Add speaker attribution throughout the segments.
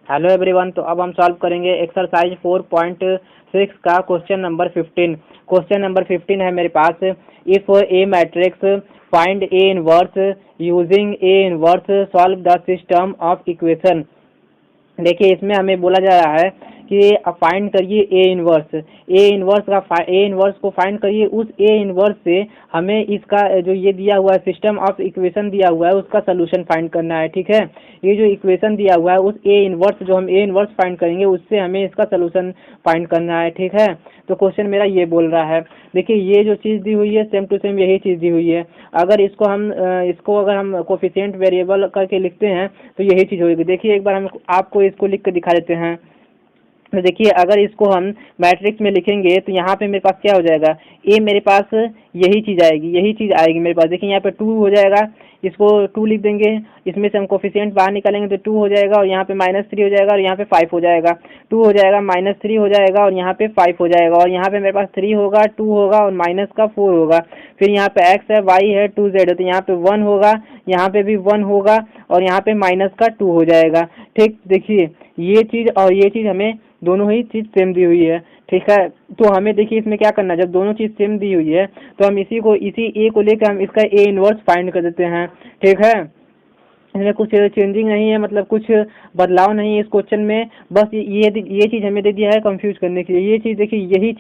Speaker 1: Hello everyone, तो अब हम सॉल्व करेंगे एक्सरसाइज 4.6 का क्वेश्चन नंबर 15। क्वेश्चन नंबर 15 है मेरे पास, if A matrix find A inverse using A inverse solve the system of equation. देखिए, इसमें हमें बोला जा रहा है कि फाइंड करिए ए इनवर्स को फाइंड करिए। उस ए इनवर्स से हमें इसका जो ये दिया हुआ है सिस्टम ऑफ इक्वेशन दिया हुआ है उसका सोल्यूशन फाइंड करना है। ठीक है, ये जो इक्वेशन दिया हुआ है उस ए इनवर्स जो हम ए इनवर्स फाइंड करेंगे उससे हमें इसका सोल्यूशन फाइंड करना है। ठीक है, तो क्वेश्चन मेरा ये बोल रहा है, देखिए ये जो चीज़ दी हुई है सेम टू सेम यही चीज़ दी हुई है। अगर इसको अगर हम कोफिशिएंट वेरिएबल करके लिखते हैं तो यही चीज़ होगी। देखिए, एक बार हम आपको इसको लिख कर दिखा देते हैं। तो देखिए, अगर इसको हम मैट्रिक्स में लिखेंगे तो यहाँ पे मेरे पास क्या हो जाएगा, ए मेरे पास यही चीज़ आएगी मेरे पास। देखिए यहाँ पे 2 हो जाएगा, इसको 2 लिख देंगे, इसमें से हम कोफिशिएंट बाहर निकालेंगे तो 2 हो जाएगा और यहाँ पे -3 हो जाएगा और यहाँ पे 5 हो जाएगा। 2 हो जाएगा, -3 हो जाएगा और यहाँ पे 5 हो जाएगा और यहाँ पे मेरे पास 3 होगा, 2 होगा और माइनस का 4 होगा। फिर यहाँ पे x है, y है, 2z है, तो यहाँ पे 1 होगा, यहाँ पे भी 1 होगा और यहाँ पे माइनस का 2 हो जाएगा। ठीक, देखिए ये चीज़ और ये चीज़ हमें दोनों ही चीज़ सेम दी हुई है। ठीक है, तो हमें देखिए इसमें क्या करना है, जब दोनों चीज़ सेम दी हुई है तो हम इसी ए को लेकर हम इसका ए इनवर्स फाइंड कर देते हैं। ठीक है, इसमें कुछ चेंजिंग नहीं है, मतलब कुछ बदलाव नहीं है इस क्वेश्चन में। बस ये चीज़ हमें दे दिया है कंफ्यूज करने के लिए। ये चीज़ देखिए, ये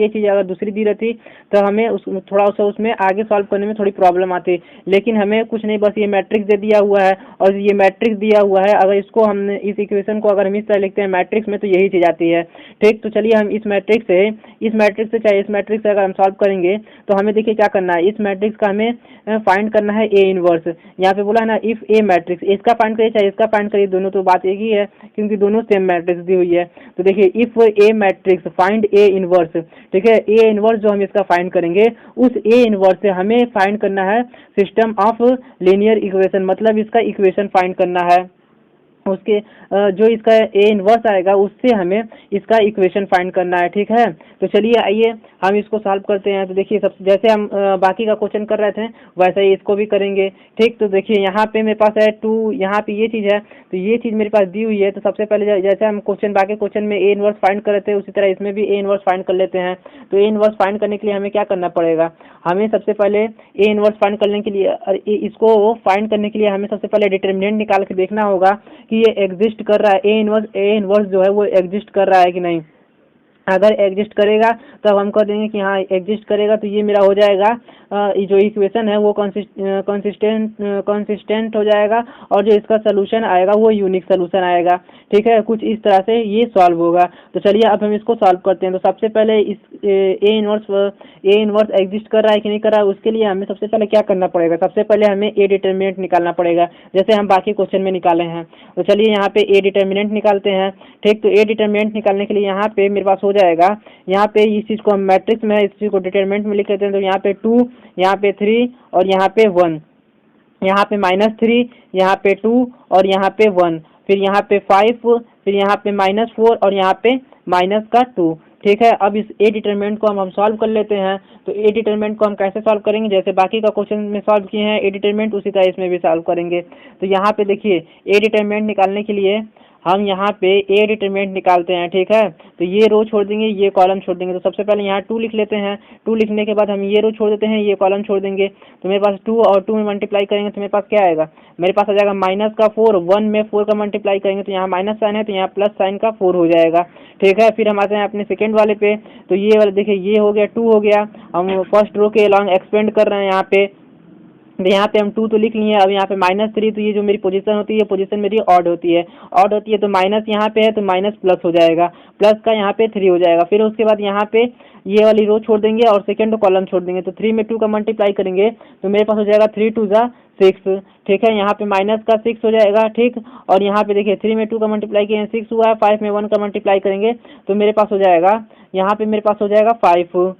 Speaker 1: चीज़ अगर दूसरी दी रहती तो हमें थोड़ा सा उसमें आगे सॉल्व करने में थोड़ी प्रॉब्लम आती, लेकिन हमें कुछ नहीं, बस ये मैट्रिक्स दे दिया हुआ है और ये मैट्रिक्स दिया हुआ है। अगर इसको हम इस इक्वेशन को अगर हम इस तरह लिखते हैं मैट्रिक्स में तो यही चीज़ आती है। ठीक, तो चलिए हम इस मैट्रिक्स से अगर हम सॉल्व करेंगे तो हमें देखिए क्या करना है, इस मैट्रिक्स का हमें फाइंड करना है ए इनवर्स। यहाँ पे बोला है ना, इफ ए मैट्रिक्स, इसका फाइंड करिए चाहे इसका फाइंड करिए, दोनों तो बात एक ही है क्योंकि दोनों सेम मैट्रिक्स दी हुई है। तो देखिए, if A matrix find A inverse, ठीक है, ए इनवर्स जो हम इसका फाइंड करेंगे उस ए इनवर्स से हमें फाइंड करना है सिस्टम ऑफ लीनियर इक्वेशन, मतलब इसका इक्वेशन फाइंड करना है। उसके जो इसका ए इनवर्स आएगा उससे हमें इसका इक्वेशन फाइंड करना है। ठीक है, तो चलिए आइए हम इसको सॉल्व करते हैं। तो देखिए, सब जैसे हम बाकी का क्वेश्चन कर रहे थे वैसे ही इसको भी करेंगे। ठीक, तो देखिए यहाँ पे मेरे पास है 2, यहाँ पे ये चीज़ है, तो ये चीज़ मेरे पास दी हुई है। तो सबसे पहले जैसे हम बाकी क्वेश्चन में ए इनवर्स फाइंड कर रहे थे उसी तरह इसमें भी ए इनवर्स फाइंड कर लेते हैं। तो ए इनवर्स फाइंड करने के लिए हमें क्या करना पड़ेगा, हमें सबसे पहले ए इनवर्स फाइंड करने के लिए इसको फाइंड करने के लिए हमें सबसे पहले डिटर्मिनेंट निकाल के देखना होगा कि ये एग्जिस्ट कर रहा है, ए इनवर्स जो है वो एग्जिस्ट कर रहा है कि नहीं। अगर एग्जिस्ट करेगा तो हम कह देंगे कि हाँ एग्जिस्ट करेगा, तो ये मेरा हो जाएगा ये जो इक्वेशन है वो कंसिस्टेंट हो जाएगा और जो इसका सोल्यूशन आएगा वो यूनिक सोल्यूशन आएगा। ठीक है, कुछ इस तरह से ये सॉल्व होगा। तो चलिए अब हम इसको सॉल्व करते हैं। तो सबसे पहले इस ए इनवर्स एग्जिस्ट कर रहा है कि नहीं कर रहा है उसके लिए हमें सबसे पहले क्या करना पड़ेगा, सबसे पहले हमें ए डिटर्मिनेंट निकालना पड़ेगा जैसे हम बाकी क्वेश्चन में निकाले हैं। तो चलिए यहाँ पे ए डिटर्मिनेंट निकालते हैं। ठीक, तो ए डिटर्मिनेंट निकालने के लिए यहाँ पे मेरे पास हो जाएगा, यहाँ पे इस चीज़ को हम मैट्रिक्स में है, इस चीज़ को डिटरमिनेंट में लिख लेते हैं। तो यहाँ पे 2, यहाँ पे 3 और यहाँ पे 1, यहाँ पे -3, यहाँ पे 2 और यहाँ पे 1, फिर यहाँ पे 5, फिर यहाँ पे -4 और यहाँ पे -2। ठीक है, अब इस ए डिटरमिनेंट को हम सॉल्व कर लेते हैं। तो ए डिटरमिनेंट को हम कैसे सॉल्व करेंगे, जैसे बाकी का क्वेश्चन में सॉल्व किए हैं ए डिटरमिनेंट उसी तरह इसमें भी सॉल्व करेंगे। तो यहाँ पे देखिए, ए डिटरमिनेंट निकालने के लिए हम यहाँ पे ए डिटरमिनेंट निकालते हैं। ठीक है, तो ये रो छोड़ देंगे, ये कॉलम छोड़ देंगे। तो सबसे पहले यहाँ 2 लिख लेते हैं, 2 लिखने के बाद हम ये रो छोड़ देते हैं, ये कॉलम छोड़ देंगे। तो मेरे पास 2 और 2 में मल्टीप्लाई करेंगे तो मेरे पास क्या आएगा, मेरे पास आ जाएगा -4, 1 में 4 का मल्टीप्लाई करेंगे तो यहाँ माइनस साइन है तो यहाँ प्लस साइन का 4 हो जाएगा। ठीक है, फिर हम आते हैं अपने सेकेंड वाले पे। तो ये वाले देखिए, ये हो गया 2 हो गया, हम फर्स्ट रो के अलॉन्ग एक्सपेंड कर रहे हैं यहाँ पे। तो यहाँ पे हम 2 तो लिख लिए। अब यहाँ पे -3, तो ये जो मेरी पोजीशन होती है पोजीशन मेरी ऑड होती है तो माइनस यहाँ पे है तो माइनस प्लस हो जाएगा, प्लस का यहाँ पे 3 हो जाएगा। फिर उसके बाद यहाँ पे ये वाली रो छोड़ देंगे और सेकंड कॉलम छोड़ देंगे। तो 3 में 2 का मल्टीप्लाई करेंगे तो मेरे पास हो जाएगा 3 2 जा 6। ठीक है, यहाँ पे माइनस का 6 हो जाएगा। ठीक, और यहाँ पे देखिए 3 में 2 का मल्टीप्लाई किए 6 हुआ है, 5 में 1 का मल्टीप्लाई करेंगे तो मेरे पास हो जाएगा, यहाँ पे मेरे पास हो जाएगा 5।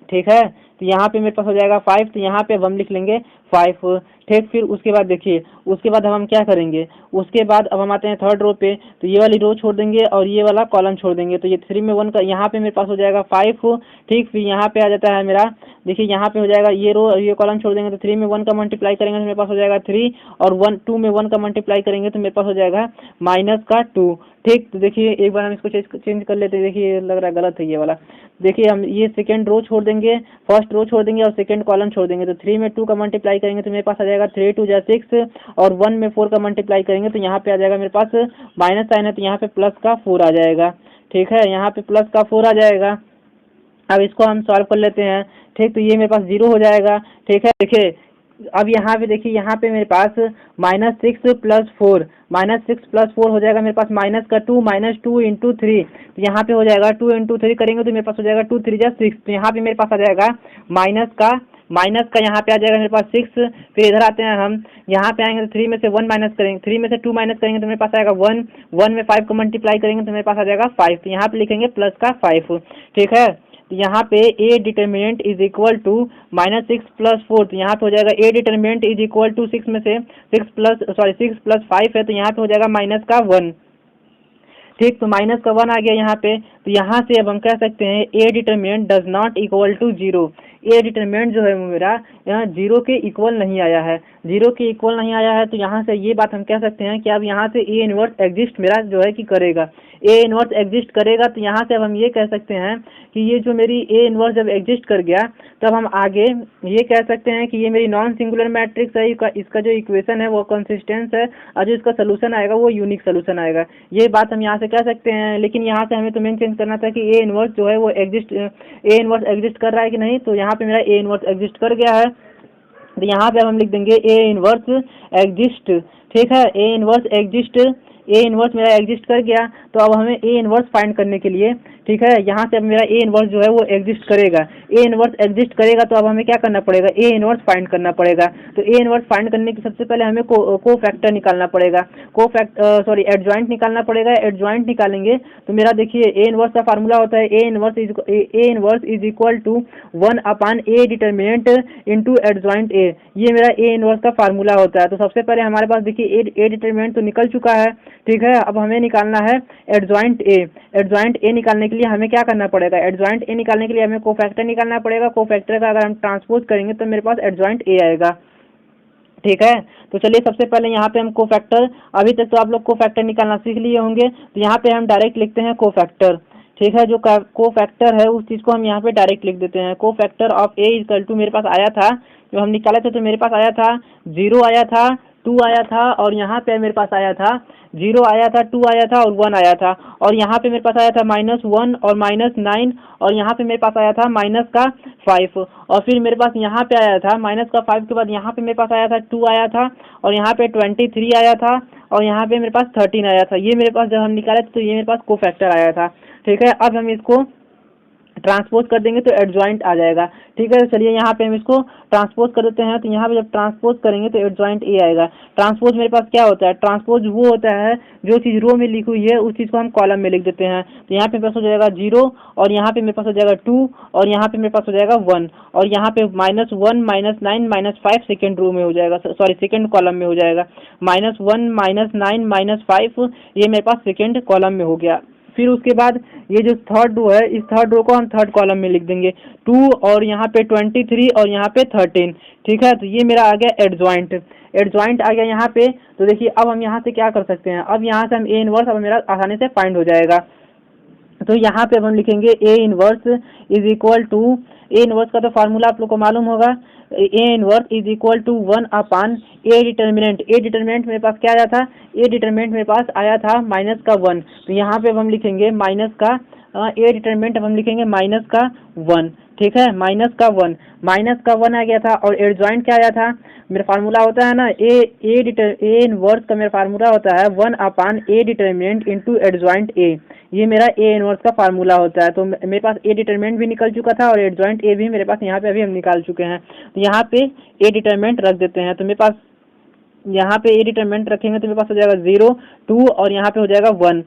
Speaker 1: ठीक है, तो यहाँ पे मेरे पास हो जाएगा 5, तो यहाँ पे अब हम लिख लेंगे 5। ठीक, फिर उसके बाद देखिए, उसके बाद हम क्या करेंगे, उसके बाद अब हम आते हैं थर्ड रो पे, तो ये वाली रो छोड़ देंगे और ये वाला कॉलम छोड़ देंगे, तो ये 3 में 1 का यहाँ पे मेरे पास हो जाएगा 5। ठीक, फिर यहाँ पे आ जाता है मेरा, देखिए यहाँ पे हो जाएगा ये रो और ये कॉलम छोड़ देंगे, तो 3 में 1 का मल्टीप्लाई करेंगे तो मेरे पास हो जाएगा 3, और 2 में 1 का मल्टीप्लाई करेंगे तो मेरे पास हो जाएगा -2। ठीक, तो देखिए एक बार हम इसको चेंज कर लेते हैं, देखिए लग रहा है गलत है ये वाला। देखिए हम ये सेकंड रो छोड़ देंगे, फर्स्ट रो छोड़ देंगे और सेकंड कॉलम छोड़ देंगे, तो 3 में 2 का मल्टीप्लाई करेंगे तो मेरे पास आ जाएगा 3 2 जा 6, और 1 में 4 का मल्टीप्लाई करेंगे तो यहाँ पे आ जाएगा मेरे पास माइनस साइन है, तो यहाँ पे प्लस का 4 आ जाएगा। ठीक है, यहाँ पे प्लस का 4 आ जाएगा। अब इसको हम सॉल्व कर लेते हैं। ठीक, तो ये मेरे पास 0 हो जाएगा। ठीक है, देखिए अब यहाँ पे देखिए, यहाँ पे मेरे पास -6 प्लस 4, -6 प्लस 4 हो जाएगा मेरे पास माइनस का 2, -2 इंटू 3, तो यहाँ पे हो जाएगा 2 इंटू 3 करेंगे तो मेरे पास हो जाएगा 2 3 जा 6, तो यहाँ पे मेरे पास आ जाएगा माइनस का यहाँ पे आ जाएगा मेरे पास 6। फिर इधर आते हैं हम, यहाँ पे आएंगे तो 3 में से 1 माइनस करेंगे, 3 में से 2 माइनस करेंगे तो मेरे पास आएगा 1, 1 में 5 को मल्टीप्लाई करेंगे तो मेरे पास आ जाएगा 5, तो यहाँ पे लिखेंगे प्लस का 5। ठीक है, तो यहाँ पे A determinant is equal to -6 plus 4, तो यहाँ पे हो जाएगा A determinant is equal to 6 में से 6 प्लस 5 है, तो यहाँ पे हो जाएगा -1। ठीक, तो -1 आ गया यहाँ पे, तो यहाँ से अब हम कह सकते हैं A determinant does not equal to 0। A determinant जो है मेरा यहाँ 0 के इक्वल नहीं आया है, 0 के इक्वल नहीं आया है, तो यहाँ से ये बात हम कह सकते हैं कि अब यहाँ से ए इनवर्स एग्जिस्ट मेरा जो है कि करेगा, ए इनवर्स एग्जिस्ट करेगा। तो यहाँ से अब हम ये कह सकते हैं कि ये जो मेरी ए इनवर्स जब एग्जिस्ट कर गया, तब हम आगे ये कह सकते हैं कि ये मेरी नॉन सिंगुलर मैट्रिक्स है, इसका जो इक्वेशन है वो कंसिस्टेंस है, और जो इसका सोल्यूशन आएगा वो यूनिक सोल्यूशन आएगा। ये बात हम यहाँ से कह सकते हैं, लेकिन यहाँ से हमें तो मेन चेंज करना था कि ए इनवर्स जो है वो ए इनवर्स एग्जिस्ट कर रहा है कि नहीं, तो यहाँ पे मेरा ए इनवर्स एग्जिस्ट कर गया है, तो यहाँ पे अब हम लिख देंगे ए इनवर्स एग्जिस्ट। ठीक है, A inverse exist, A inverse मेरा एग्जिस्ट कर गया, तो अब हमें ए इनवर्स फाइंड करने के लिए, ठीक है, यहाँ से अब मेरा ए इनवर्स जो है वो एग्जिस्ट करेगा, ए इनवर्स एग्जिस्ट करेगा, तो अब हमें क्या करना पड़ेगा, ए इनवर्स फाइंड करना पड़ेगा। तो ए इनवर्स फाइंड करने की सबसे पहले हमें को फैक्टर निकालना पड़ेगा, एडजॉइंट निकालना पड़ेगा। एडजॉइंट निकालेंगे तो मेरा देखिए ए इनवर्स का फार्मूला होता है A inverse is equal to 1/a determinant into adjoint A, ये मेरा ए इनवर्स का फार्मूला होता है। तो सबसे पहले हमारे पास देखिए ए डिटर्मिनेंट तो निकल चुका है। ठीक है, अब हमें निकालना है एडजॉइंट ए। एडजॉइंट ए निकालने के लिए हमें क्या करना पड़ेगा, एडजॉइंट ए निकालने के लिए हमें कोफैक्टर निकालना पड़ेगा। कोफैक्टर का अगर हम ट्रांसपोज करेंगे तो मेरे पास एडजॉइंट ए आएगा। ठीक है, तो चलिए सबसे पहले यहाँ पे हम कोफैक्टर, अभी तक तो आप लोग कोफैक्टर निकालना सीख लिए होंगे, तो यहाँ पे हम डायरेक्ट लिखते हैं कोफैक्टर। ठीक है, जो कोफैक्टर है उस चीज़ को हम यहाँ पे डायरेक्ट लिख देते हैं। Cofactor of A equal to मेरे पास आया था, जो हम निकाले थे, तो मेरे पास आया था 0 आया था, 2 आया था, और यहाँ पे मेरे पास आया था 0 आया था, 2 आया था और 1 आया था, और यहाँ पे मेरे पास आया था -1 और -9, और यहाँ पे मेरे पास आया था -5, और फिर मेरे पास यहाँ पे आया था -5 के बाद यहाँ पे मेरे पास आया था 2 आया था, और यहाँ पे 23 आया था, और यहाँ पे मेरे पास 13 आया था। ये मेरे पास जब हम निकाले थे तो ये मेरे पास कोफैक्टर आया था। ठीक है, अब हम इसको ट्रांसपोज कर देंगे तो एडजॉइंट आ जाएगा। ठीक है, चलिए यहाँ पे हम इसको ट्रांसपोज कर देते हैं, तो यहाँ पे जब ट्रांसपोज करेंगे तो एडजॉइंट ए आएगा। ट्रांसपोज मेरे पास क्या होता है, ट्रांसपोज वो होता है जो चीज़ रो में लिखी हुई है उस चीज़ को हम कॉलम में लिख देते हैं। तो यहाँ पे मेरे पास हो जाएगा 0, और यहाँ पे मेरे पास हो जाएगा 2, और यहाँ पे मेरे पास हो जाएगा 1, और यहाँ पे -1 -9 -5 सेकेंड रो में हो जाएगा, सॉरी सेकेंड कॉलम में हो जाएगा। -1 -9 -5 ये मेरे पास सेकेंड कॉलम में हो गया। फिर उसके बाद ये जो थर्ड रो है, इस थर्ड रो को हम थर्ड कॉलम में लिख देंगे 2, और यहाँ पे 23 और यहाँ पे 13। ठीक है, तो ये मेरा आ गया एडजॉइंट। एडजॉइंट आ गया यहाँ पे। तो देखिए अब हम यहाँ से क्या कर सकते हैं, अब यहाँ से हम ए इनवर्स अब मेरा आसानी से फाइंड हो जाएगा। तो यहाँ पे अब हम लिखेंगे A inverse is equal to, A inverse का तो फार्मूला आप लोग को मालूम होगा, A inverse is equal to 1/a determinant. A determinant मेरे पास क्या आया था, ए डिटर्मिनेंट मेरे पास आया था -1, तो यहाँ पे अब हम लिखेंगे ए डिटर्मिनेंट अब हम लिखेंगे -1। ठीक है, -1 आ गया था, और एडजॉइंट क्या आया था, मेरा फार्मूला होता है ना ए इनवर्स का मेरा फार्मूला होता है 1/a determinant into adjoint A, ये मेरा ए इनवर्स का फार्मूला होता है। तो मेरे पास ए डिटर्मिनेंट भी निकल चुका था और एडजॉइंट ए भी मेरे पास यहाँ पे अभी हम निकाल चुके हैं। तो यहाँ पे ए डिटर्मिनेंट रख देते हैं, तो मेरे पास यहाँ पे ए डिटर्मिनेंट रखेंगे तो मेरे पास हो जाएगा 0 2 और यहाँ पे हो जाएगा 1,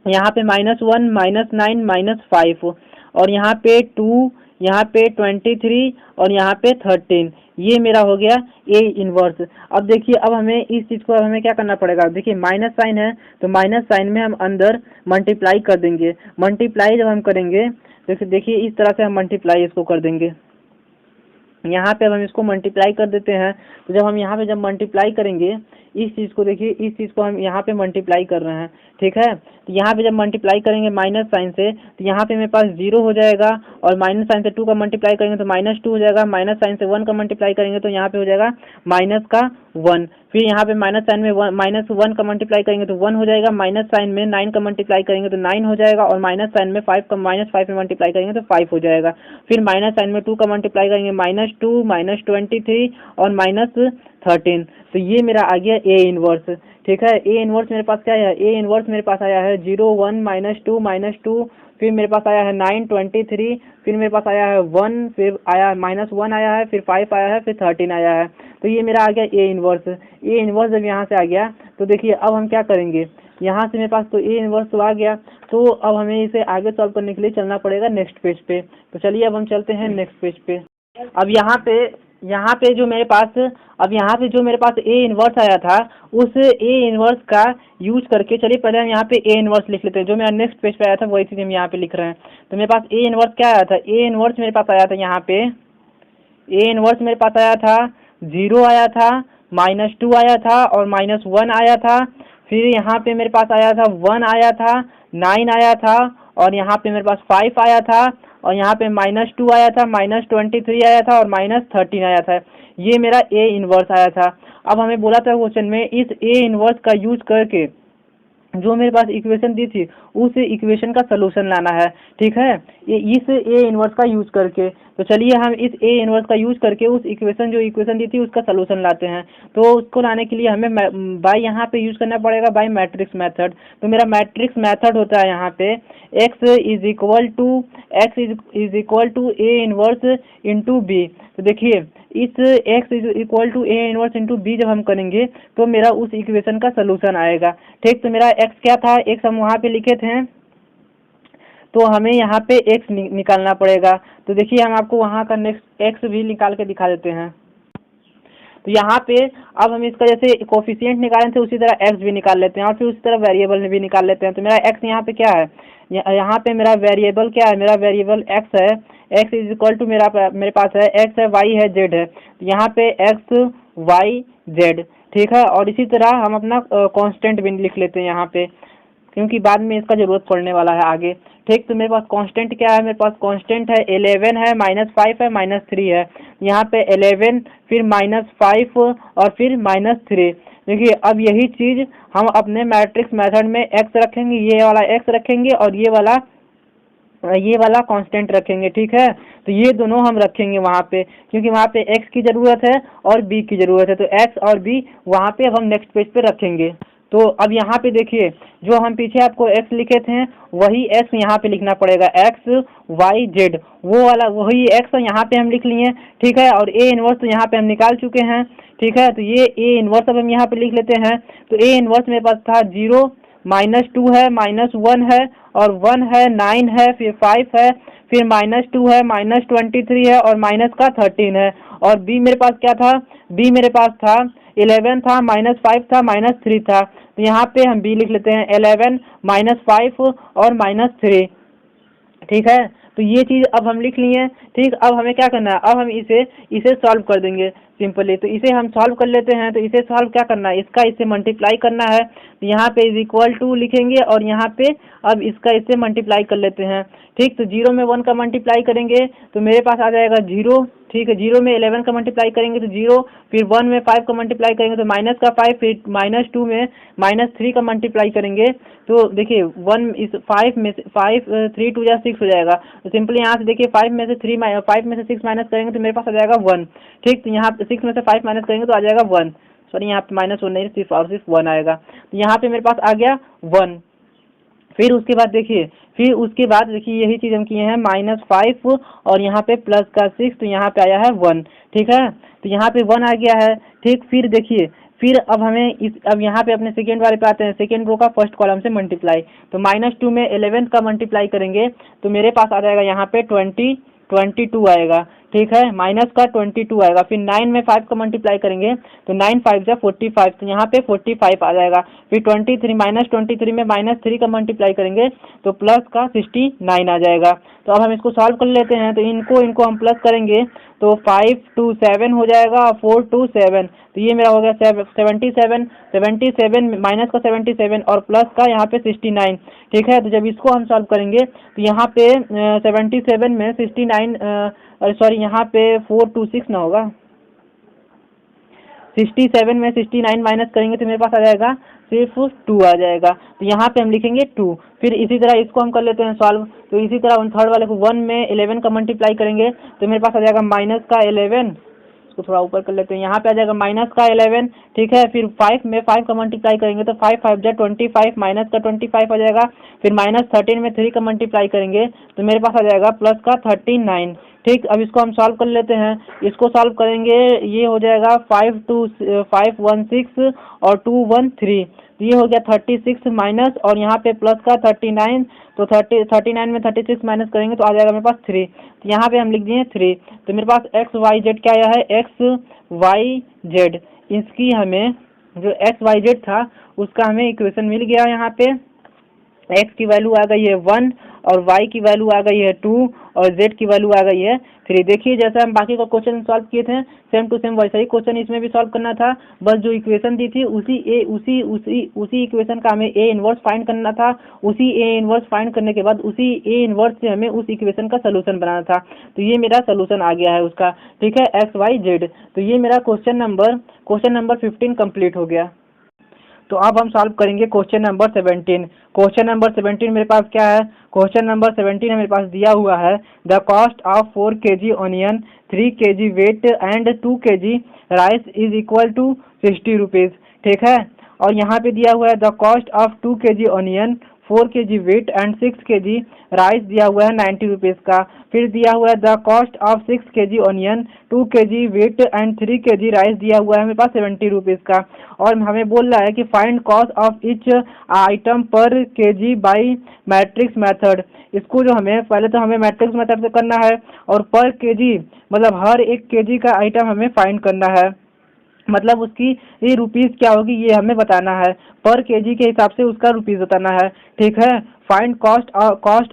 Speaker 1: यहाँ पे -1 -9 -5, और यहाँ पे 2 यहाँ पे 23 और यहाँ पे 13, ये मेरा हो गया ए इनवर्स। अब देखिए अब हमें इस चीज़ को अब हमें क्या करना पड़ेगा, देखिए माइनस साइन है तो माइनस साइन में हम अंदर मल्टीप्लाई कर देंगे। मल्टीप्लाई जब हम करेंगे जैसे देखिए इस तरह से हम मल्टीप्लाई इसको कर देंगे। यहाँ पे अब हम इसको मल्टीप्लाई कर देते हैं। तो जब हम यहाँ पे जब मल्टीप्लाई करेंगे इस चीज़ को, देखिए इस चीज़ को हम यहाँ पे मल्टीप्लाई कर रहे हैं, ठीक है। तो यहाँ पे जब मल्टीप्लाई करेंगे माइनस साइन से तो यहाँ पे मेरे पास 0 हो जाएगा, और माइनस साइन से 2 का मल्टीप्लाई करेंगे तो -2 हो जाएगा, माइनस साइन से 1 का मल्टीप्लाई करेंगे तो यहाँ पे हो जाएगा -1। फिर यहाँ पे माइनस साइन में -1 का मल्टीप्लाई करेंगे तो 1 हो जाएगा, माइनस साइन में 9 का मल्टीप्लाई करेंगे तो 9 हो जाएगा, और माइनस साइन में -5 में मल्टीप्लाई करेंगे तो 5 हो जाएगा। फिर माइनस साइन में 2 का मल्टीप्लाई करेंगे -2 -23 और -13। तो ये मेरा आ गया ए इनवर्स, ठीक है। ए इनवर्स मेरे पास क्या है, ए इनवर्स मेरे पास आया है 0 1 -2, फिर मेरे पास आया है 9 23, फिर मेरे पास आया है 1, फिर आया -1 आया है, फिर 5 आया है, फिर 13 आया है। तो ये मेरा आ गया ए इनवर्स। ए इनवर्स जब यहाँ से आ गया तो देखिए अब हम क्या करेंगे, यहाँ से मेरे पास तो ए इनवर्स तो आ गया, तो अब हमें इसे आगे सॉल्व करने के लिए चलना पड़ेगा नेक्स्ट पेज पे। तो चलिए अब हम चलते हैं नेक्स्ट पेज पे। अब यहाँ पे जो मेरे पास ए इनवर्स आया था उस ए इनवर्स का यूज करके, चलिए पहले हम यहाँ पे ए इनवर्स लिख लेते हैं। जो मेरा नेक्स्ट पेज पे आया था वही चीज़ हम यहाँ पे लिख रहे हैं। तो मेरे पास ए इनवर्स क्या आया था, ए इनवर्स मेरे पास आया था यहाँ पे, ए इनवर्स मेरे पास आया था 0 आया था, -2 आया था और -1 आया था। फिर यहाँ पे मेरे पास आया था 1 आया था, 9 आया था, और यहाँ पे मेरे पास 5 आया था, और यहाँ पे -2 आया था, -23 आया था और -13 आया था। ये मेरा ए इनवर्स आया था। अब हमें बोला था क्वेश्चन में इस ए इनवर्स का यूज करके जो मेरे पास इक्वेशन दी थी उस इक्वेशन का सलूशन लाना है, ठीक है, ये इस ए इनवर्स का यूज करके। तो चलिए हम इस ए इनवर्स का यूज करके उस जो इक्वेशन दी थी उसका सलूशन लाते हैं। तो उसको लाने के लिए हमें बाय यहाँ पे यूज करना पड़ेगा बाय मैट्रिक्स मेथड। तो मेरा मैट्रिक्स मेथड होता है यहाँ पे x is equal to A inverse into B. तो देखिए इस x is equal to A inverse into B जब हम करेंगे तो मेरा उस इक्वेशन का सलूशन आएगा, ठीक। तो मेरा x क्या था, x हम वहाँ पे लिखे थे, तो हमें यहाँ पे x निकालना पड़ेगा। तो देखिए हम आपको वहाँ का नेक्स्ट x भी निकाल के दिखा देते हैं। तो यहाँ पे अब हम इसका जैसे कोफिशिएंट निकाले थे उसी तरह x भी निकाल लेते हैं, और फिर उसी तरह वेरिएबल भी निकाल लेते हैं। तो मेरा x यहाँ पे क्या है, यहाँ पे मेरा वेरिएबल क्या है, मेरा वेरिएबल x है। x इज इक्वल टू मेरे पास है x है, y है, z है। तो यहाँ पे x y z, ठीक है। और इसी तरह हम अपना कांस्टेंट भी लिख लेते हैं यहाँ पे, क्योंकि बाद में इसका जरूरत पड़ने वाला है आगे, ठीक। तो मेरे पास कांस्टेंट क्या है, मेरे पास कांस्टेंट है 11 है, -5 है, -3 है। यहाँ पे 11 फिर -5 और फिर -3। देखिए अब यही चीज़ हम अपने मैट्रिक्स मेथड में x रखेंगे, ये वाला x रखेंगे और ये वाला कांस्टेंट रखेंगे, ठीक है। तो ये दोनों हम रखेंगे वहाँ पे, क्योंकि वहाँ पे x की ज़रूरत है और b की ज़रूरत है। तो x और b वहाँ पे अब हम नेक्स्ट पेज पे रखेंगे। तो अब यहाँ पे देखिए जो हम पीछे आपको x लिखे थे वही x यहाँ पे लिखना पड़ेगा, x y z, वो वाला वही x यहाँ पे हम लिख लिए, ठीक है। और a इनवर्स तो यहाँ पे हम निकाल चुके हैं, ठीक है। तो ये a इनवर्स अब हम यहाँ पे लिख लेते हैं। तो a इनवर्स मेरे पास था 0 -2 है, -1 है और 1 है, 9 है, फिर 5 है, फिर -2 है, -23 है और -13 है। और b मेरे पास क्या था, b मेरे पास था 11 था, -5 था, -3 था। तो यहाँ पे हम b लिख लेते हैं 11 -5 और -3, ठीक है। तो ये चीज़ अब हम लिख लिए, ठीक। अब हमें क्या करना है, अब हम इसे सॉल्व कर देंगे सिंपली। तो इसे हम सॉल्व कर लेते हैं। तो इसे सॉल्व क्या करना है, इसका इससे मल्टीप्लाई करना है। तो यहाँ पे इज इक्वल टू लिखेंगे और यहाँ पे अब इसका इससे मल्टीप्लाई कर लेते हैं, ठीक। तो 0 में 1 का मल्टीप्लाई करेंगे तो मेरे पास आ जाएगा 0, ठीक है। 0 में 11 का मल्टीप्लाई करेंगे तो 0, फिर 1 में 5 का मल्टीप्लाई करेंगे तो माइनस का 5, फिर -2 में -3 का मल्टीप्लाई करेंगे तो देखिए 1 इस 5 में से 5 3 2 या 6 हो जाएगा। तो सिंपली यहाँ से देखिए 5 में से 6 माइनस करेंगे तो मेरे पास आ जाएगा 1, ठीक। तो यहाँ पे 6 में से 5 माइनस करेंगे तो आ जाएगा 1, सॉरी यहाँ पे -1 नहीं, सिर्फ 1 आएगा। तो यहाँ पे मेरे पास आ गया 1। फिर उसके बाद देखिए यही चीज़ हम किए हैं -5 और यहाँ पे प्लस का 6, तो यहाँ पे आया है 1, ठीक है। तो यहाँ पे 1 आ गया है, ठीक। फिर देखिए फिर अब हमें अब यहाँ पे अपने सेकेंड वाले पे आते हैं, सेकेंड रो का फर्स्ट कॉलम से मल्टीप्लाई। तो -2 में 11 का मल्टीप्लाई करेंगे तो मेरे पास आ जाएगा यहाँ पे 23, 22 आएगा, ठीक है, माइनस का 22 आएगा। फिर 9 में 5 का मल्टीप्लाई करेंगे तो 9 5 जा 45, तो यहाँ पे 45 आ जाएगा। फिर 23 माइनस 23 में -3 का मल्टीप्लाई करेंगे तो प्लस का 69 आ जाएगा। तो अब हम इसको सॉल्व कर लेते हैं। तो इनको हम प्लस करेंगे तो 5 2 7 हो जाएगा और 4 2 7, तो ये मेरा हो गया 77 माइनस का 77 और प्लस का यहाँ पे 69, ठीक है। तो जब इसको हम सॉल्व करेंगे तो यहाँ पे 77 में 69 सॉरी यहाँ पे 426 ना होगा, 67 में 69 माइनस करेंगे तो मेरे पास आ जाएगा सिर्फ 2 आ जाएगा। तो यहाँ पे हम लिखेंगे 2। फिर इसी तरह इसको हम कर लेते हैं सॉल्व। तो इसी तरह उन थर्ड वाले को 1 में 11 का मल्टीप्लाई करेंगे तो मेरे पास आ जाएगा माइनस का 11, इसको थोड़ा ऊपर कर लेते हैं, यहाँ पे आ जाएगा माइनस का 11, ठीक है। फिर 5 में 5 का मल्टीप्लाई करेंगे तो 5 5 जा 25, माइनस का 25 आ जाएगा। फिर -13 में 3 का मल्टीप्लाई करेंगे तो मेरे पास आ जाएगा प्लस का 39, ठीक। अब इसको हम सॉल्व कर लेते हैं। इसको सॉल्व करेंगे ये हो जाएगा 5 2 5 1 6 और 2 1 3, तो ये हो गया 36 माइनस और यहाँ पे प्लस का 39, तो 39 में 36 माइनस करेंगे तो आ जाएगा मेरे पास 3, तो यहाँ पे हम लिख दिए 3। तो मेरे पास एक्स वाई जेड क्या आया है, एक्स वाई जेड, इसकी हमें जो एक्स वाई जेड था उसका हमें इक्वेशन मिल गया। यहाँ पे एक्स की वैल्यू आ गई है 1 और वाई की वैल्यू आ गई है 2 और जेड की वैल्यू आ गई है 3। देखिए जैसे हम बाकी का क्वेश्चन सॉल्व किए थे सेम टू सेम वैसा ही क्वेश्चन इसमें भी सॉल्व करना था, बस जो इक्वेशन दी थी उसी इक्वेशन का हमें ए इनवर्स फाइंड करना था। उसी ए इनवर्स फाइंड करने के बाद उसी ए इनवर्स से हमें उस इक्वेशन का सोल्यूशन बनाना था। तो ये मेरा सोल्यूशन आ गया है उसका, ठीक है, एक्स वाई जेड। तो ये मेरा क्वेश्चन नंबर 15 कंप्लीट हो गया। तो अब हम सॉल्व करेंगे क्वेश्चन नंबर 17। क्वेश्चन नंबर 17 मेरे पास क्या है, क्वेश्चन नंबर 17 मेरे पास दिया हुआ है the cost of 4 kg onion, 3 kg wheat and 2 kg rice is equal to 60 rupees, ठीक है। और यहाँ पे दिया हुआ है the cost of 2 kg onion, 4 kg wheat and 6 kg rice दिया हुआ है 90 रुपीज़ का। फिर दिया हुआ है the cost of 6 kg onion, 2 kg wheat and 3 kg rice दिया हुआ है मेरे पास 70 रुपीज़ का। और हमें बोल रहा है कि find cost of each item पर केजी बाई मैट्रिक्स मेथड। इसको जो हमें पहले तो हमें मैट्रिक्स मेथड से करना है और पर केजी मतलब हर एक केजी का आइटम हमें फाइंड करना है, मतलब उसकी ये रुपीज़ क्या होगी ये हमें बताना है, पर केजी के हिसाब से उसका रुपीज़ बताना है, ठीक है। Find cost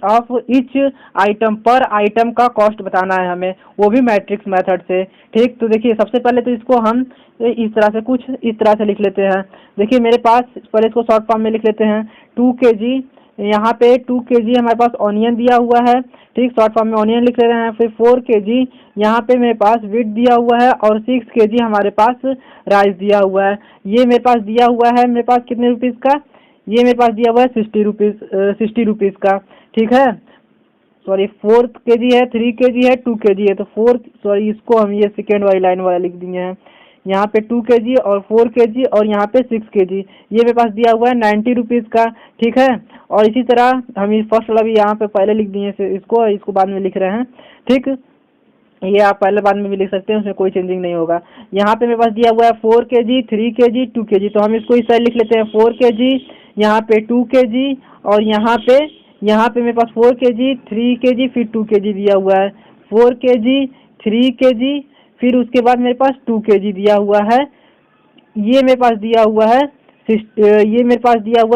Speaker 1: of each item, पर आइटम का कॉस्ट बताना है हमें, वो भी मैट्रिक्स मेथड से, ठीक। तो देखिए सबसे पहले तो इसको हम इस तरह से लिख लेते हैं। देखिए मेरे पास पहले इसको शॉर्ट फॉर्म में लिख लेते हैं 2 kg, यहाँ पे 2 kg हमारे पास ऑनियन दिया हुआ है, ठीक, शॉर्ट फॉर्म में ऑनियन लिख ले रहे हैं। फिर 4 kg यहाँ पे मेरे पास वीट दिया हुआ है और 6 kg हमारे पास राइस दिया हुआ है। ये मेरे पास दिया हुआ है मेरे पास कितने रुपीज़ का, ये मेरे पास दिया हुआ है 60 रुपीज़ का, ठीक है। सॉरी 4 kg है, 3 kg है, 2 kg है, तो इसको हम ये सेकेंड वाली लाइन वाला लिख दिए हैं। यहाँ पे 2 kg और 4 kg और यहाँ पे 6 kg, ये मेरे पास दिया हुआ है 90 रुपीज़ का, ठीक है। और इसी तरह हम इस फर्स्ट वाला भी यहाँ पे पहले लिख दिए इसको बाद में लिख रहे हैं, ठीक। ये आप पहले बाद में भी लिख सकते हैं, उसमें कोई चेंजिंग नहीं होगा। यहाँ पे मेरे पास दिया हुआ है 4 kg, 3 kg, 2 kg, तो हम इसको इस तरह लिख लेते हैं 4 kg, यहाँ पे 2 kg और यहाँ पे मेरे पास 4 kg, 3 kg, फिर 2 kg दिया हुआ है, 4 kg, 3 kg, फिर उसके बाद मेरे पास 2 kg दिया हुआ है। ये मेरे पास दिया हुआ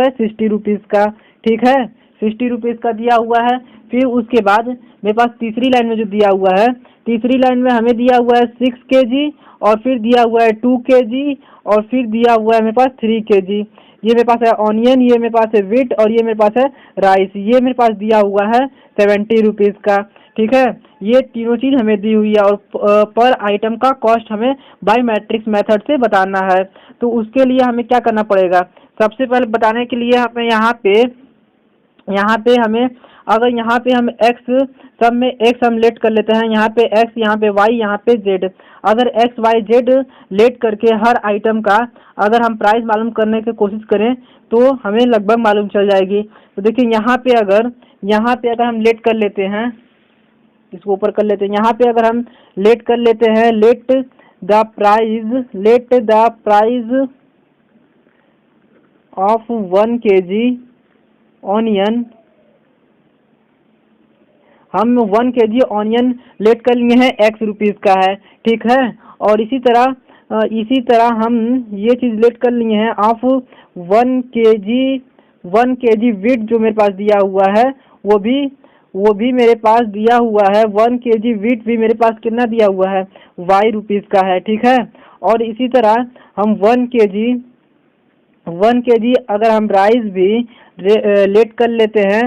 Speaker 1: है 60 रुपीज़ का, ठीक है, 60 रुपीज़ का दिया हुआ है। फिर उसके बाद मेरे पास तीसरी लाइन में जो दिया हुआ है, तीसरी लाइन में हमें दिया हुआ है 6 kg और फिर दिया हुआ है 2 kg और फिर दिया हुआ है मेरे पास 3 kg। ये मेरे पास है ऑनियन, ये मेरे पास है वीट और ये मेरे पास है राइस, ये मेरे पास दिया हुआ है 70 रुपीज़ का, ठीक है। ये तीनों चीज़ हमें दी हुई है और पर आइटम का कॉस्ट हमें बाय मैट्रिक्स मेथड से बताना है। तो उसके लिए हमें क्या करना पड़ेगा, सबसे पहले बताने के लिए हमें यहाँ पे हमें अगर यहाँ पे हम एक्स सब में एक्स हम लेट कर लेते हैं, यहाँ पे एक्स, यहाँ पे वाई, यहाँ पे जेड। अगर एक्स वाई जेड लेट करके हर आइटम का अगर हम प्राइस मालूम करने की कोशिश करें तो हमें लगभग मालूम चल जाएगी। तो देखिए यहाँ पे अगर हम लेट कर लेते हैं, इसको ऊपर कर लेते हैं, यहाँ पे अगर हम लेट कर लेते हैं, let the price of 1 kg onion हम 1 kg ऑनियन लेट कर लिए हैं X रुपीज़ का है, ठीक है। और इसी तरह हम ये चीज़ लेट कर लिए हैं ऑफ 1 kg वीट जो मेरे पास दिया हुआ है वो भी मेरे पास दिया हुआ है। 1 kg वीट भी मेरे पास कितना दिया हुआ है, Y रुपीज़ का है, ठीक है। और इसी तरह हम 1 kg अगर हम राइस भी लेट कर लेते हैं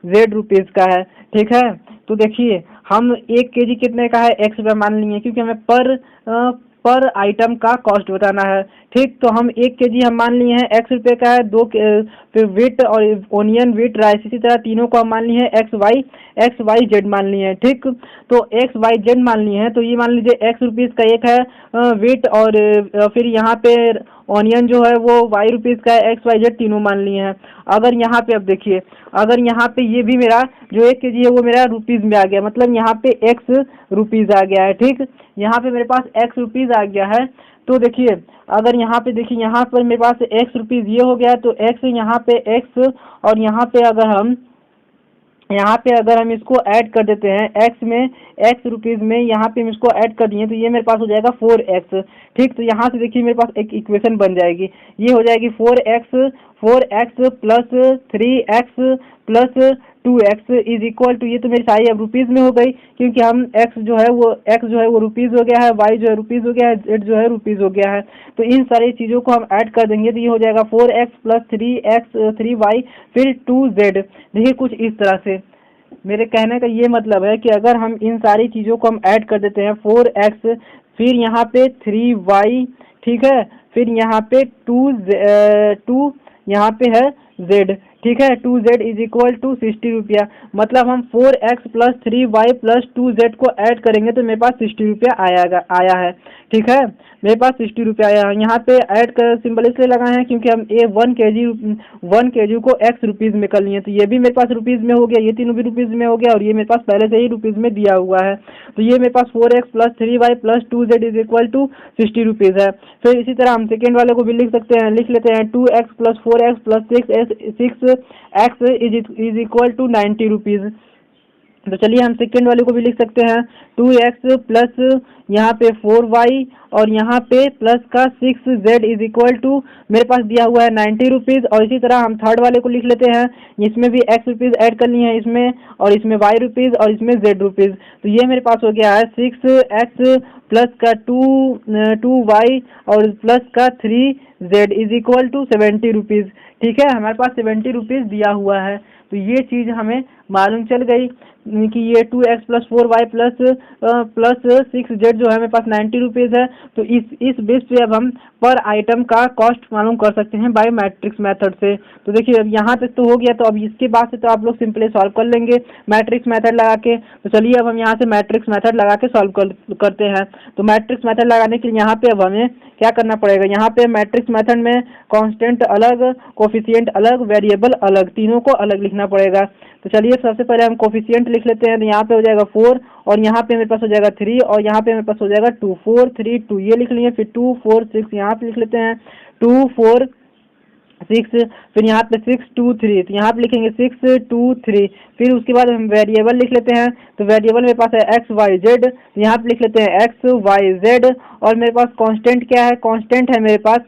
Speaker 1: Z रुपीज़ का है, ठीक है। तो देखिए हम 1 kg कितने का है, X रुपये मान लिए, क्योंकि हमें पर आइटम का कॉस्ट बताना है, ठीक। तो हम 1 kg हम मान लिए हैं X रुपये का है। फिर वीट और ओनियन, वीट, राइस, इसी तरह तीनों को हम मान लिए हैं XYZ मान लिए हैं, ठीक। तो XYZ मान लिए हैं, तो ये मान लीजिए X रुपीज़ का एक है वीट, और फिर यहाँ पे ऑनियन जो है वो Y रुपीज़ का है, XYZ तीनों मान लिए हैं। अगर यहाँ पे अब देखिए, अगर यहाँ पे ये भी मेरा जो 1 kg है वो मेरा रुपीज़ में आ गया, मतलब यहाँ पे X रुपीज़ आ गया है, ठीक। यहाँ पे मेरे पास X रुपीज़ आ गया है। तो देखिए अगर यहाँ पे देखिए, यहाँ पर मेरे पास X रुपीज़ ये हो गया, तो X यहाँ पे X, और यहाँ पे अगर हम इसको ऐड कर देते हैं X रुपीज़ में, यहाँ पे हम इसको ऐड कर दिए तो ये मेरे पास हो जाएगा 4X, ठीक। तो यहाँ से देखिए मेरे पास एक इक्वेशन बन जाएगी, ये हो जाएगी 4X plus 3X plus 2X is equal to, ये तो मेरी सारी अब रुपीज़ में हो गई, क्योंकि हम X जो है वो रुपीज़ हो गया है, Y जो है रुपीज़ हो गया है, Z जो है रुपीज़ हो गया है। तो इन सारी चीज़ों को हम ऐड कर देंगे तो ये हो जाएगा 4X प्लस 3Y फिर 2Z। देखिए कुछ इस तरह से मेरे कहने का ये मतलब है कि अगर हम इन सारी चीज़ों को हम ऐड कर देते हैं 4X, फिर यहाँ पे 3Y, ठीक है, फिर यहाँ पे 2 यहाँ पे है Z, ठीक है। 2Z इज इक्वल टू 60 रुपया, मतलब हम 4X plus 3Y plus 2Z को ऐड करेंगे तो मेरे पास 60 रुपया आया है, ठीक है। मेरे पास 60 रुपया आया है। यहाँ पे ऐड कर सिंबल इसलिए लगाए हैं क्योंकि हम 1 kg को X रुपीज़ में कर लिए, तो ये भी मेरे पास रुपीज़ में हो गया, ये तीनों भी रुपीज़ में हो गया, और ये मेरे पास पहले से ही रुपीज़ में दिया हुआ है। तो ये मेरे पास 4X plus 3Y plus 2Z is equal to 60 rupees है। फिर इसी तरह हम सेकेंड वाले को भी लिख लेते हैं 2X plus 4X plus 6X is equal to 90 rupees. तो चलिए हम सेकेंड वाले को भी लिख सकते हैं 2X प्लस यहाँ पे 4Y और यहाँ पे प्लस का 6Z इज इक्वल टू मेरे पास दिया हुआ है 90 रुपीज़। और इसी तरह हम थर्ड वाले को लिख लेते हैं, इसमें भी X रुपीज़ ऐड कर लिए हैं इसमें, और इसमें Y रुपीज़ और इसमें Z रुपीज़। तो ये मेरे पास हो गया है 6X प्लस का 2Y और प्लस का 3Z is equal to 70 rupees, ठीक है। हमारे पास 70 रुपीज़ दिया हुआ है। तो ये चीज़ हमें मालूम चल गई कि ये 2X plus 4Y plus 6Z जो है मेरे पास 90 रुपीज़ है। तो इस बेस पे अब हम पर आइटम का कॉस्ट मालूम कर सकते हैं बाय मैट्रिक्स मेथड से। तो देखिए अब यहाँ तक तो हो गया, तो अब इसके बाद से तो आप लोग सिंपली सॉल्व कर लेंगे मैट्रिक्स मेथड लगा के। तो चलिए अब हम यहाँ से मैट्रिक्स मेथड लगा के सॉल्व करते हैं। तो मैट्रिक्स मेथड लगाने के लिए यहाँ पे अब हमें क्या करना पड़ेगा, यहाँ पे मैट्रिक्स मेथड में कांस्टेंट अलग, कोफिशिएंट अलग, वेरिएबल अलग, तीनों को अलग लिखना पड़ेगा। तो चलिए सबसे पहले हम कोफिशिएंट लिख लेते हैं। तो यहाँ पे हो जाएगा 4 और यहाँ पे मेरे पास हो जाएगा 3 और यहाँ पे मेरे पास हो जाएगा 2, 4 3 2 ये लिख लिए। फिर 2 4 6 यहाँ पे लिख लेते हैं 2 4 6, फिर यहाँ पे 6 2 3, तो यहाँ पे लिखेंगे 6 2 3। फिर उसके बाद हम वेरिएबल लिख लेते हैं। तो वेरिएबल मेरे पास है XYZ, यहाँ पे लिख लेते हैं XYZ। और मेरे पास कांस्टेंट क्या है, कांस्टेंट है मेरे पास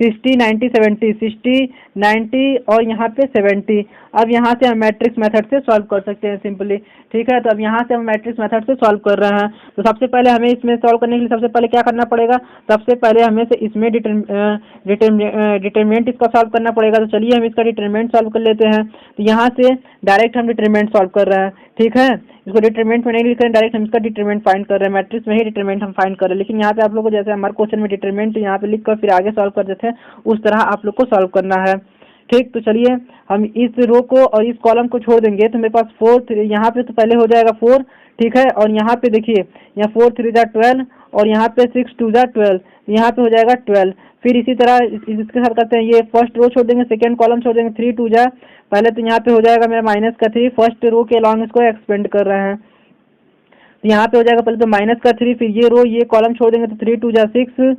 Speaker 1: 60 90 70, 60 90 और यहाँ पे 70। अब यहाँ से हम मैट्रिक्स मेथड से सॉल्व कर सकते हैं सिंपली, ठीक है। तो अब यहाँ से हम मैट्रिक्स मेथड से सॉल्व कर रहे हैं। तो सबसे पहले हमें इसमें सॉल्व करने के लिए सबसे पहले क्या करना पड़ेगा, सबसे पहले हमें से इसमें डिटरमिनेंट इसका सॉल्व करना पड़ेगा। तो चलिए हम इसका डिटरमिनेंट सॉल्व कर लेते हैं। तो यहाँ से डायरेक्ट हम डिटरमिनेंट सॉल्व कर रहे हैं, ठीक है। इसको डिटरमिनेंट में नहीं लिख रहे हैं, डायरेक्ट हम इसका डिटरमिनेंट फाइंड कर रहे हैं, मैट्रिक्स में ही डिटरमिनेंट हम फाइंड कर रहे हैं। लेकिन यहाँ पे आप लोग को जैसे हमारे क्वेश्चन में डिटरमिनेंट यहाँ पे लिख कर फिर आगे सॉल्व कर देते हैं, उस तरह आप लोग को सॉल्व करना है, ठीक। तो चलिए हम इस रो को और इस कॉलम को छोड़ देंगे। तो मेरे पास 4 यहाँ पे तो पहले हो जाएगा 4, ठीक है। और यहाँ पे देखिए यहाँ 4 3 12 और यहाँ पे 6 2 12, यहाँ पे हो जाएगा 12। फिर इसी तरह इसके साथ करते हैं, ये फर्स्ट रो छोड़ देंगे, सेकेंड कॉलम छोड़ देंगे, 3 2 पहले तो यहाँ पे हो जाएगा मेरा माइनस का 3, फर्स्ट रो के अलॉन्ग इसको एक्सपेंड कर रहे हैं। तो यहाँ पे हो जाएगा पहले तो माइनस का 3, फिर ये रो ये कॉलम छोड़ देंगे तो 3 2 6,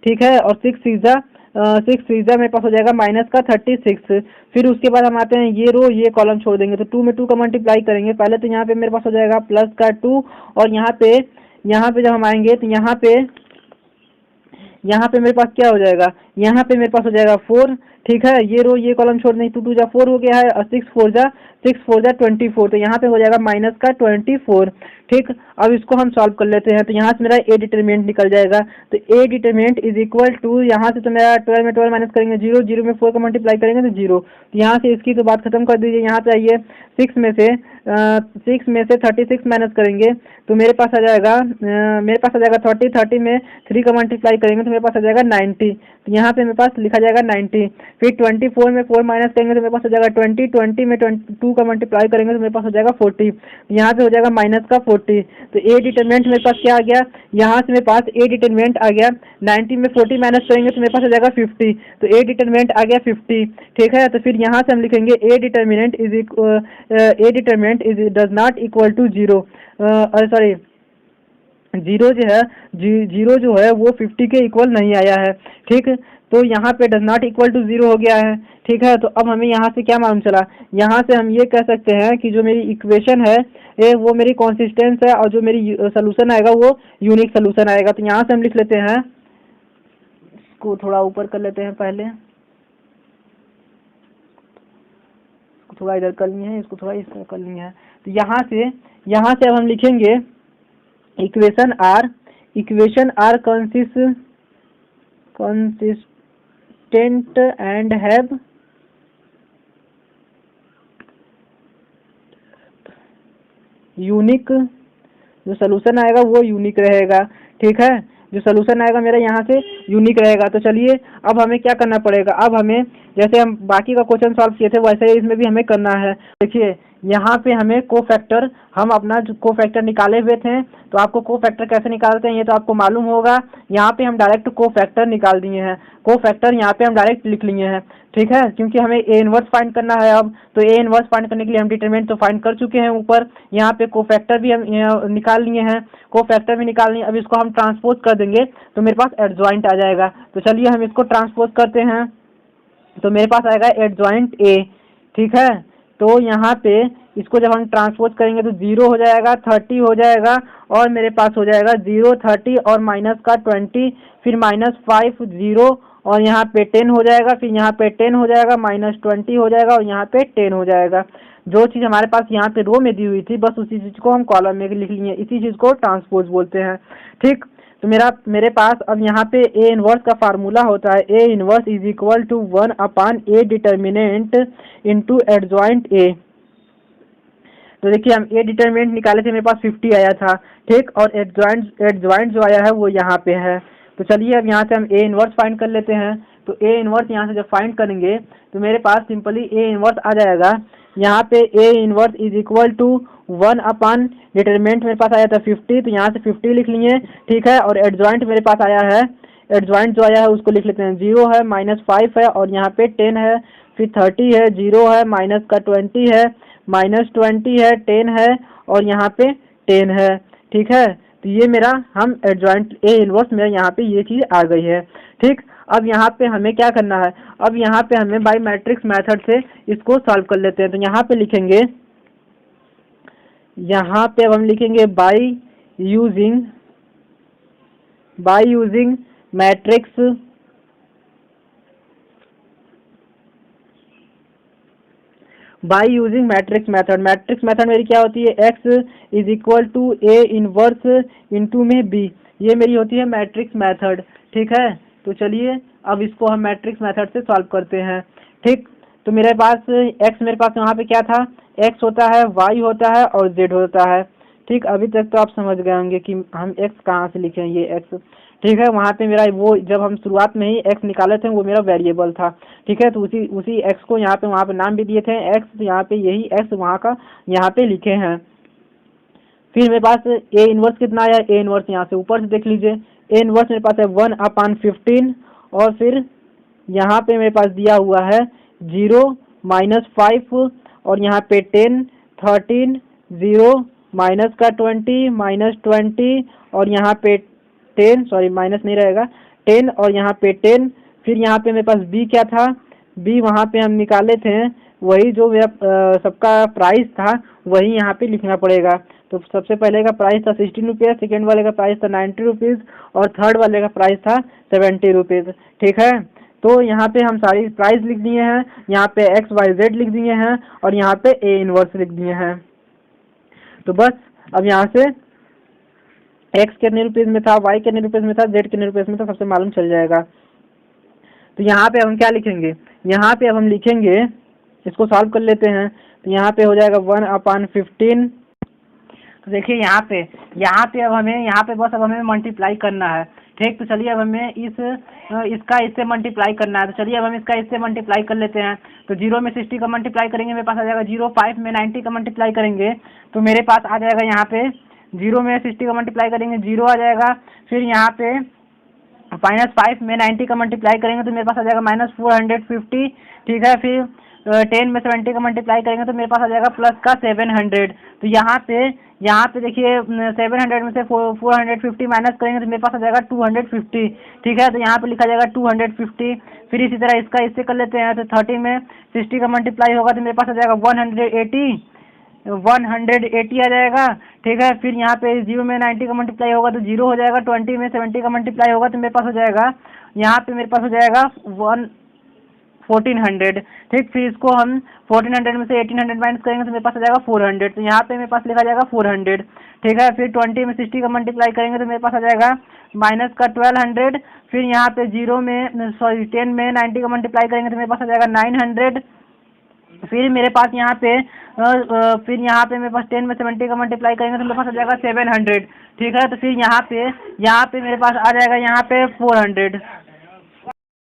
Speaker 1: ठीक है। और 6 6 सिक्स सीजा मेरे पास हो जाएगा माइनस का 36। फिर उसके बाद हम आते हैं ये रो ये कॉलम छोड़ देंगे, तो 2 में 2 का मल्टीप्लाई करेंगे पहले, तो यहाँ पे मेरे पास हो जाएगा प्लस का 2, और यहाँ पे जब हम आएंगे तो यहाँ पे मेरे पास क्या हो जाएगा, यहाँ पे मेरे पास हो जाएगा 4। ठीक है, ये रो ये कॉलम छोड़ देंगे, 2 2 जा 4 हो गया है, और 6 4 जा 24, तो यहाँ पे हो जाएगा माइनस का 24। ठीक, अब इसको हम सॉल्व कर लेते हैं, तो यहाँ से मेरा ए डिटरमिनेंट निकल जाएगा, तो ए डिटरमिनेंट इज इक्वल टू, यहाँ से तो मेरा 12 में 12 माइनस करेंगे 0, 0 में 4 का मल्टीप्लाई करेंगे तो 0, तो यहाँ से इसकी तो बात खत्म कर दीजिए। यहाँ पे आइए 6 में से 36 माइनस करेंगे तो मेरे पास आ जाएगा 30 में 3 का मल्टीप्लाई करेंगे तो मेरे पास आ जाएगा 90, तो यहाँ पे मेरे पास लिखा जाएगा 90। फिर 24 में 4 माइनस करेंगे तो मेरे पास हो जाएगा 20 में 2 का मल्टीप्लाई करेंगे तो मेरे पास हो जाएगा 40, तो यहाँ पे हो जाएगा माइनस का 40। तो ए डिटरमिनेंट मेरे पास क्या आ गया, यहाँ से मेरे पास ए डिटरमिनेंट आ गया, 90 में 40 माइनस करेंगे तो मेरे पास हो जाएगा 50, तो ए डिटरमिनेंट आ गया 50। ठीक है, तो फिर यहाँ से हम लिखेंगे A determinant is does not equal to 0, sorry zero जो है वो 50 के इक्वल नहीं आया है। ठीक, तो यहाँ पे डज नॉट इक्वल टू 0 हो गया है। ठीक है, तो अब हमें यहाँ से क्या मालूम चला, यहाँ से हम ये कह सकते हैं कि जो मेरी इक्वेशन है वो मेरी कंसिस्टेंस है, और जो मेरी सोल्यूशन आएगा वो यूनिक सोल्यूशन आएगा। तो यहाँ से हम लिख लेते हैं, इसको थोड़ा ऊपर कर लेते हैं, पहले थोड़ा इधर कर लिए हैं, इसको थोड़ा इस तरह कर लिए हैं। तो यहाँ से अब हम लिखेंगे equation are consistent and have unique, जो सोल्यूशन आएगा वो यूनिक रहेगा। ठीक है, जो सोल्यूशन आएगा मेरा यहाँ से यूनिक रहेगा। तो चलिए अब हमें क्या करना पड़ेगा, अब हमें जैसे हम बाकी का क्वेश्चन सॉल्व किए थे वैसे ही इसमें भी हमें करना है। देखिए यहाँ पे हमें कोफैक्टर, हम अपना जो कोफैक्टर निकाले हुए थे, तो आपको कोफैक्टर कैसे निकालते हैं ये तो आपको मालूम होगा। यहाँ पे हम डायरेक्ट कोफैक्टर निकाल दिए हैं, कोफैक्टर यहाँ पे हम डायरेक्ट लिख लिए हैं। ठीक है, क्योंकि हमें ए इनवर्स फाइंड करना है अब, तो ए इनवर्स फाइंड करने के लिए हम डिटरमिनेंट तो फाइंड कर चुके हैं ऊपर, यहाँ पे कोफैक्टर भी हम निकाल लिए हैं, कोफैक्टर भी निकाल लिए। अब इसको हम ट्रांसपोज कर देंगे तो मेरे पास एडजॉइंट आ जाएगा। तो चलिए हम इसको ट्रांसपोज करते हैं, तो मेरे पास आएगा एडजॉइंट ए। ठीक है, तो यहाँ पे इसको जब हम ट्रांसपोज करेंगे तो 0 हो जाएगा, 30 हो जाएगा, और मेरे पास हो जाएगा 0 30 और माइनस का 20, फिर -5 0, और यहाँ पे 10 हो जाएगा, फिर यहाँ पे 10 हो जाएगा, -20 हो जाएगा, और यहाँ पे 10 हो जाएगा। जो चीज़ हमारे पास यहाँ पे रो में दी हुई थी बस उसी चीज़ को हम कॉलम में लिख लिए, इसी चीज़ को ट्रांसपोज बोलते हैं। ठीक, तो मेरे पास अब यहाँ पे ए इनवर्स का फार्मूला होता है, A inverse is equal to 1/a determinant into adjoint A. तो देखिए हम ए डिटर्मिनेंट निकाले थे, मेरे पास 50 आया था। ठीक, और एडजॉइंट जो आया है वो यहाँ पे है। तो चलिए अब यहाँ से हम ए इनवर्स फाइंड कर लेते हैं। तो ए इनवर्स यहाँ से जब फाइंड करेंगे तो मेरे पास सिंपली ए इनवर्स आ जाएगा। यहाँ पे A inverse is equal to 1/ determinant मेरे पास आया था 50, तो यहाँ से 50 लिख लिए। ठीक है, और एडजॉइंट मेरे पास आया है, एडजॉइंट जो आया है उसको लिख लेते हैं, 0 है, -5 है, और यहाँ पे 10 है, फिर 30 है, 0 है, माइनस का 20 है, -20 है, 10 है, और यहाँ पे 10 है। ठीक है, तो ये मेरा हम एडजॉइंट ए इनवर्स मेरा यहाँ पे ये चीज़ आ गई है। ठीक, अब यहाँ पे हमें क्या करना है, अब यहाँ पे हमें बाय मैट्रिक्स मेथड से इसको सॉल्व कर लेते हैं। तो यहाँ पे लिखेंगे, यहाँ पे अब हम लिखेंगे by using matrix method. Matrix method मेरी क्या होती है, x is equal to A inverse into में b, ये मेरी होती है मैट्रिक्स मेथड। ठीक है, तो चलिए अब इसको हम मैट्रिक्स मेथड से सॉल्व करते हैं। ठीक, तो मेरे पास x, मेरे पास यहाँ पे क्या था, x होता है, y होता है और z होता है। ठीक, अभी तक तो आप समझ गए होंगे कि हम x कहाँ से लिखें, ये x। ठीक है, वहाँ पे मेरा वो जब हम शुरुआत में ही x निकाले थे वो मेरा वेरिएबल था। ठीक है, तो उसी x को यहाँ पे वहाँ पे नाम भी दिए थे x, तो यहाँ पे यही x वहाँ का यहाँ पे लिखे हैं। फिर मेरे पास ए इनवर्स कितना आया, ए इनवर्स यहाँ से ऊपर से देख लीजिए, ए इनवर्स मेरे पास है 1/15, और फिर यहाँ पे मेरे पास दिया हुआ है 0 -5, और यहाँ पे 10 13 0 माइनस का 20 -20, और यहाँ पे 10, सॉरी माइनस नहीं रहेगा, 10, और यहाँ पे 10 फिर यहाँ पे मेरे पास बी क्या था, बी वहाँ पे हम निकाले थे, वही जो मेरा सबका प्राइस था वही यहाँ पे लिखना पड़ेगा। तो सबसे पहले का प्राइस था 16 रुपये, सेकेंड वाले का प्राइस था 90 रुपीज़ और थर्ड वाले का प्राइस था 70 रुपीज़। ठीक है, तो यहाँ पे हम सारी प्राइस लिख दिए हैं, यहाँ पे एक्स वाई जेड लिख दिए हैं और यहाँ पे ए इनवर्स लिख दिए हैं। तो बस अब यहाँ से एक्स कितने रुपीज़ में था, वाई कितने रुपीज़ में था, जेड कितने रुपीज़ में था, सबसे मालूम चल जाएगा। तो यहाँ पे हम क्या लिखेंगे, यहाँ पे अब हम लिखेंगे, इसको सॉल्व कर लेते हैं। तो यहाँ पे हो जाएगा 1/15। तो देखिए यहाँ पे अब हमें यहाँ पे बस अब हमें मल्टीप्लाई करना है। ठीक, तो चलिए अब हमें इसका इससे मल्टीप्लाई करना है। तो चलिए अब हम इसका इससे मल्टीप्लाई कर लेते हैं। तो 0 में 60 का मल्टीप्लाई करेंगे, मेरे पास आ जाएगा 0। 5 में 90 का मल्टीप्लाई करेंगे तो मेरे पास आ जाएगा यहाँ पे 0 में 60 का मल्टीप्लाई करेंगे 0 आ जाएगा। फिर यहाँ पे -5 में 90 का मल्टीप्लाई करेंगे तो मेरे पास आ जाएगा -450। ठीक है, फिर 10 में 70 का मल्टीप्लाई करेंगे तो मेरे पास आ जाएगा प्लस का 700। तो यहाँ पे देखिए 700 में से 450 माइनस करेंगे तो मेरे पास आ जाएगा 250। ठीक है, तो यहाँ पे लिखा जाएगा 250। फिर इसी तरह इसका इससे कर लेते हैं। तो 30 में 60 का मल्टीप्लाई होगा तो मेरे पास आ जाएगा 180 आ जाएगा। ठीक है, फिर यहाँ पे 0 में 90 का मल्टीप्लाई होगा तो 0 हो जाएगा। 20 में 70 का मल्टीप्लाई होगा तो मेरे पास हो जाएगा, यहाँ पे मेरे पास हो जाएगा 1400। ठीक, फिर इसको हम 1400 में से 1800 माइनस करेंगे तो मेरे पास आ जाएगा 400। तो यहाँ पे मेरे पास लिखा जाएगा 400। ठीक है, फिर 20 में 60 का मल्टीप्लाई करेंगे तो मेरे पास आ जाएगा माइनस का 1200। फिर यहाँ पे 10 में 90 का मल्टीप्लाई करेंगे तो मेरे पास आ जाएगा 900। फिर मेरे पास यहाँ पे मेरे पास 10 में 70 का मल्टीप्लाई करेंगे तो मेरे पास आ जाएगा 700। ठीक है, तो फिर यहाँ पे मेरे पास आ जाएगा यहाँ पे 400।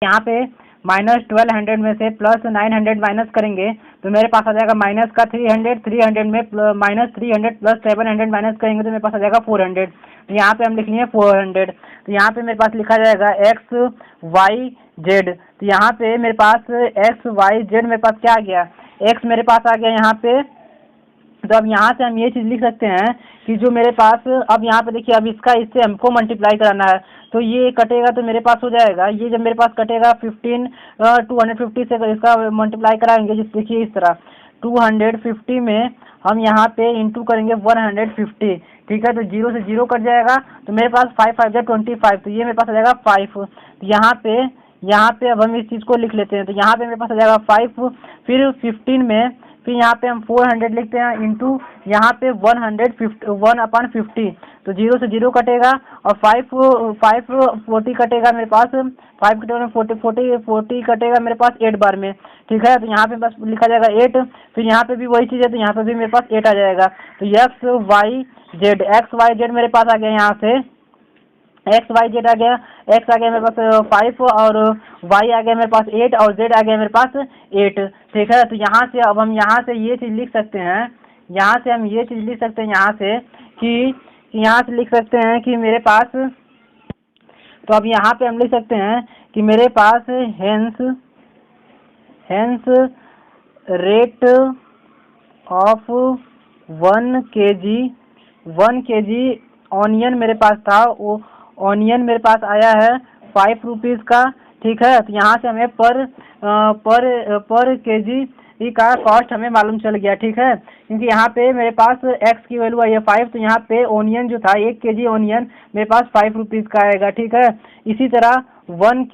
Speaker 1: यहाँ पे -1200 में से प्लस 900 माइनस करेंगे तो मेरे पास आ जाएगा माइनस का 300। 300 में -300 प्लस 700 माइनस करेंगे तो मेरे पास आ जाएगा 400। तो यहाँ पे हम लिख लिए 400। तो यहाँ पे मेरे पास लिखा जाएगा एक्स वाई जेड। तो यहाँ पे मेरे पास एक्स वाई जेड मेरे पास क्या आ गया, एक्स मेरे पास आ गया यहाँ पे। तो अब यहाँ से हम ये चीज़ लिख सकते हैं कि जो मेरे पास अब यहाँ पे देखिए, अब इसका इससे हमको मल्टीप्लाई कराना है तो ये कटेगा तो मेरे पास हो जाएगा, ये जब मेरे पास कटेगा 250 से इसका मल्टीप्लाई कराएंगे। जिस देखिए इस तरह 250 में हम यहाँ पे इंटू करेंगे 150। ठीक है, तो 0 से 0 कट जाएगा तो मेरे पास 5 5 25। तो ये मेरे पास आ जाएगा 5। तो यहाँ पे अब हम इस चीज़ को लिख लेते हैं। तो यहाँ पे मेरे पास आ जाएगा 5। फिर 15 में फिर यहाँ पे हम 400 लिखते हैं इंटू यहाँ पे 1/50। तो 0 से 0 कटेगा और 40 कटेगा मेरे पास। 5 कटेगा 40 कटेगा मेरे पास 8 बार में। ठीक है, तो यहाँ पे बस लिखा जाएगा 8। फिर यहाँ पे भी वही चीज़ है तो यहाँ पे भी मेरे पास 8 आ जाएगा। तो एक्स वाई जेड मेरे पास आ गया, यहाँ से एक्स वाई जेड आ गया। एक्स आ गया मेरे पास 5 और वाई आ गया मेरे पास 8 और जेड आ गया मेरे पास 8। ठीक है, तो यहाँ से अब हम यहाँ से ये चीज़ लिख सकते हैं, यहाँ से हम ये चीज़ लिख सकते हैं यहाँ से कि यहाँ से लिख सकते हैं कि मेरे पास, तो अब यहाँ पे हम लिख सकते हैं कि मेरे पास hence rate of 1 kg onion मेरे पास था, वो ऑनियन मेरे पास आया है 5 रुपीज़ का। ठीक है, तो यहाँ से हमें पर केजी का कॉस्ट हमें मालूम चल गया। ठीक है, क्योंकि यहाँ पे मेरे पास एक्स की वैल्यू आई है 5, तो यहाँ पे ओनियन जो था 1 kg ओनियन मेरे पास 5 रुपीज़ का आएगा। ठीक है, इसी तरह 1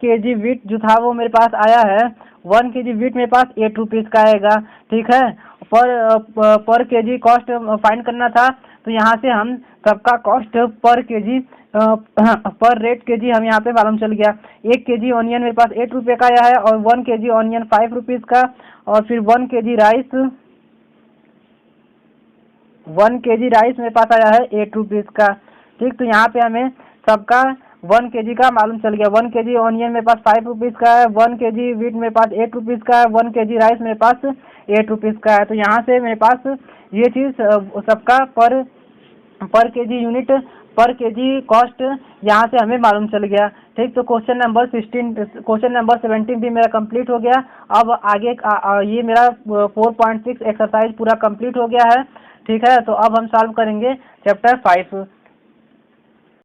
Speaker 1: kg वीट जो था वो मेरे पास आया है, 1 kg वीट मेरे पास 8 रुपीज़ का आएगा। ठीक है, पर केजी कॉस्ट फाइंड करना था तो यहाँ से हम सबका कॉस्ट पर रेट केजी हम यहाँ पे मालूम चल गया। 1 kg ऑनियन मेरे पास 8 रुपये का आया है और 1 kg ऑनियन 5 रुपीज़ का, और फिर 1 kg राइस मेरे पास आया है 8 रुपीज़ का। ठीक, तो यहाँ पे हमें सबका 1 kg का मालूम चल गया। 1 kg ऑनियन मेरे पास 5 रुपीज़ का है, 1 kg वीट मेरे पास 8 रुपीज़ का है, 1 kg राइस मेरे पास 8 रुपीज़ का है। तो यहाँ से मेरे पास ये चीज़ सबका पर केजी यूनिट पर केजी कॉस्ट यहाँ से हमें मालूम चल गया। ठीक, तो क्वेश्चन नंबर 17 भी मेरा कंप्लीट हो गया। अब आगे ये मेरा 4.6 एक्सरसाइज पूरा कंप्लीट हो गया है। ठीक है, तो अब हम सॉल्व करेंगे चैप्टर 5।